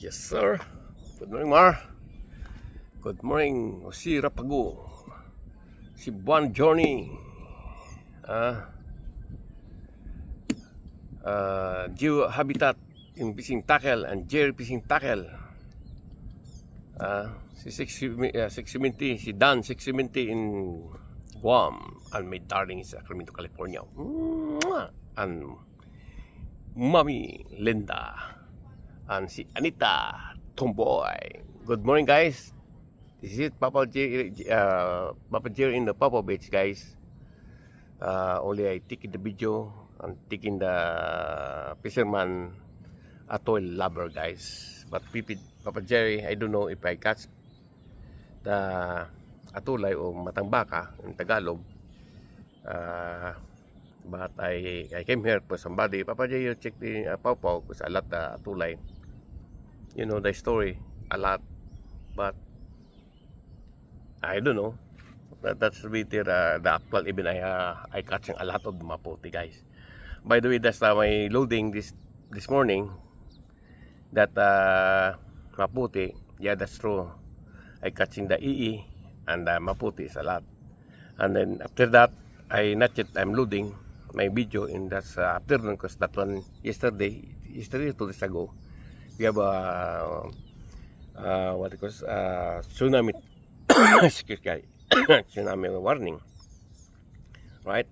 Yes, sir. Good morning, Mar. Good morning, si Rapago. Si Buwan Journey. Geo Habitat in Fishing Tackle and Jerry Fishing Tackle. Si 670, si Dan 670 in Guam. And my darling is Sacramento, California. And Mommy Linda. And si Anita Tomboy. Good morning, guys. This is Papa Jerry in the Papa Beach, guys. Only I taking the video and taking the fisherman atoll lover, guys. But Papa Jerry, I don't know if I catch the atulay o matambaka in Tagalog. But I came here for somebody. Papa Jerry, you check the Pawpaw because a lot the atulay. You know the story a lot, but I don't know. That's really the actual even I catching a lot of maputi, guys. By the way, that's my loading this morning. That maputi, yeah, that's true. I catching the EE and maputi is a lot. And then after that, I'm loading my video in that afternoon because that one yesterday 2 days ago. We have what it calls tsunami tsunami warning, right?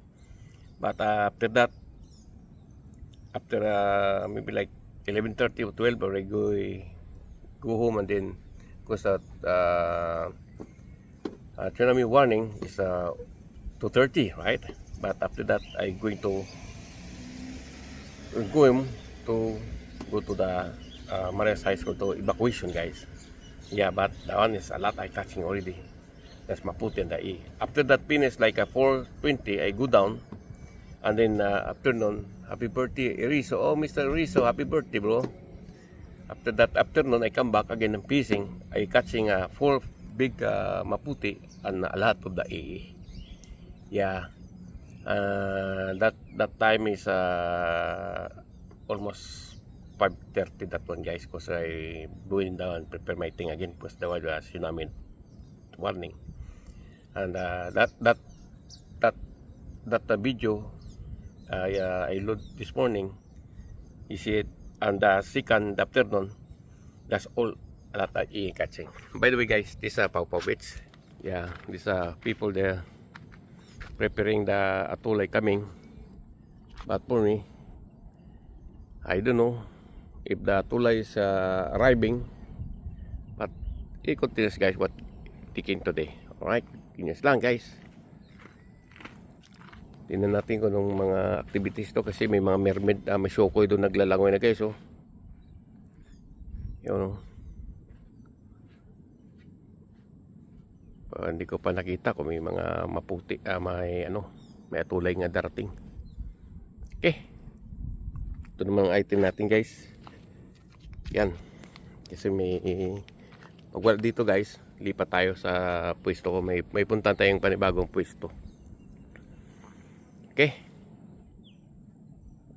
But after that, after maybe like 11:30 or 12, I go home, and then because tsunami warning is 2:30, right? But after that, I going to go to the Marias High School to evacuation, guys. Yeah, but that one is a lot I catching already. That's maputi and the E. After that finish like 4:20, I go down, and then afternoon, happy birthday Erizo. Oh, Mr. Erizo, happy birthday, bro. After that afternoon, I come back again and fishing. I catching 4 big maputi and a lot of the E. Yeah, that time is almost 5:30 that one, guys, because I going down and prepare my thing again because there was a tsunami warning. And that video I load this morning, you see it, and the second afternoon, that's all a lot of catching. By the way, guys, this is Pawpaw Beach. Yeah, these people there preparing the atulay coming. But for me, I don't know if the tulay is arriving, but it continues, guys, what taking today. Alright, kinyas lang, guys. Tingnan natin kung anong mga activities to, kasi may mga mermaid, may shokoy doon naglalangoy na, guys. Oh, yun, hindi ko pa nakita kung may mga maputi, may tulay nga darating. Okay, ito naman ang item natin, guys. Yan, kasi may pag wala dito, guys, lipat tayo sa pwesto ko. May punta tayong panibagong pwesto. Okay,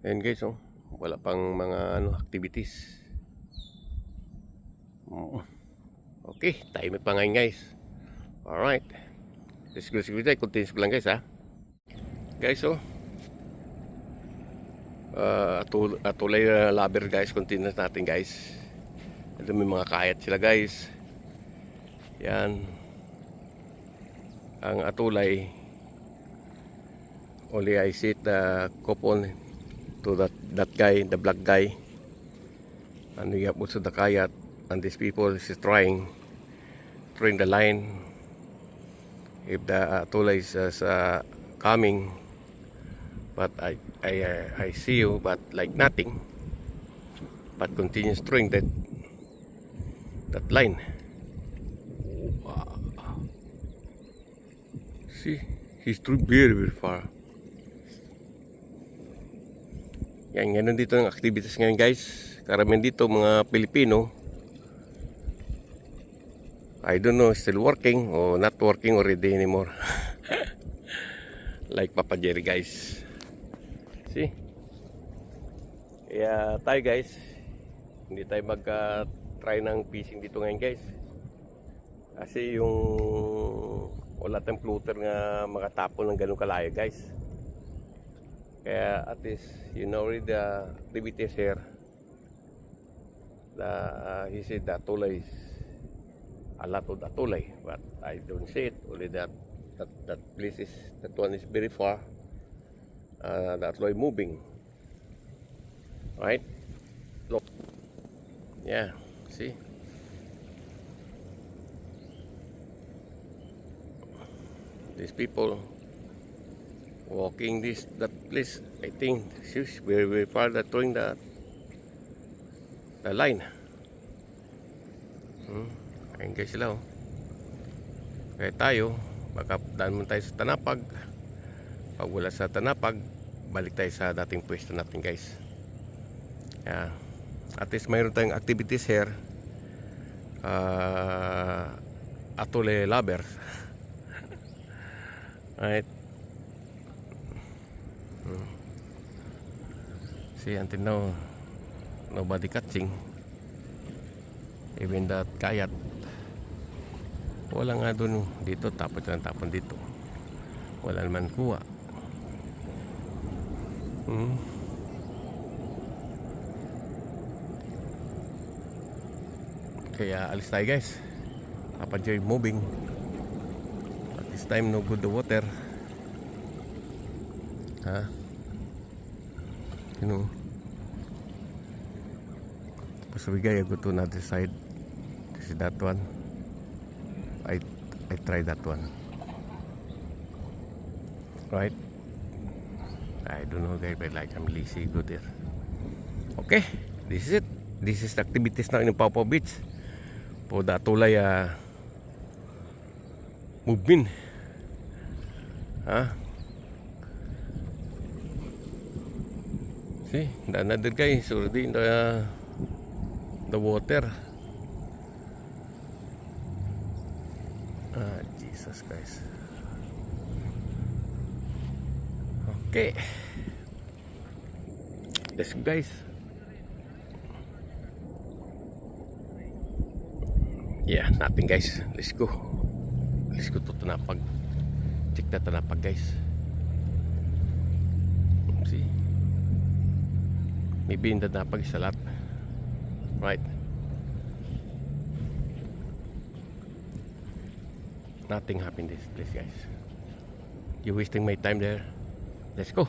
ayan, guys. Oh, wala pang mga activities. Okay, time pa ngayon, guys. Alright, let's go. Continuous ko lang, guys, ha. Guys, oh, atulay lover, guys. Continue natin, guys. Ito may mga kayat sila, guys. Yan ang atulay. Only I see the couple to that guy, the black guy, and we have also the kayat, and these people is trying the line if the atulay is coming. But I see you, but like nothing, but continues throwing that line. Wow. See, he's throwing very far. Yan, ganun dito ang activities ngayon, guys. Karamihan dito mga Pilipino, I don't know, still working or not working already anymore. Like Papa Jerry, guys. See? Kaya tayo, guys, hindi tayo mag-try ng fishing dito ngayon guys. Kasi yung wala tayong floater nga makatapon ng ganun kalayo guys. Kaya at least you know already the activities here. He said that tulay is a lot of the tulay, but I don't see it. Only that place is, that one is very far. That tulay moving. Right? Look. Yeah, see? These people walking that place, I think she's very far that throwing the line. Ayun guys sila oh. Kaya tayo, baka daan mo tayo sa Tanapag. Pag wala sa Tanapag, balik tayo sa dating pwesto natin guys. Yeah. At least mayroon tayong activities here. Atole lovers. Right. See, until now, nobody catching. Even that kayat. Wala nga doon dito, tapon dito. Wala naman kuha. Kaya alis tayo guys. Papa Joy moving. At this time no good the water. Ha? You know. So we gotta go to another side. This is that one. I try that one. Right? I don't know guys, but like I'm lazy go there. Okay, this is it. This is the activities now in Pau Pau Beach. For the tulay movement. See, another guy is already in the water. Jesus Christ. Okay. Let's go guys. Yeah, nothing guys. Let's go. Let's go to Tanapag. Check the Tanapag guys. See? Maybe in the Tanapag is a lot. Right? Nothing happened this place guys. You're wasting my time there. Let's go.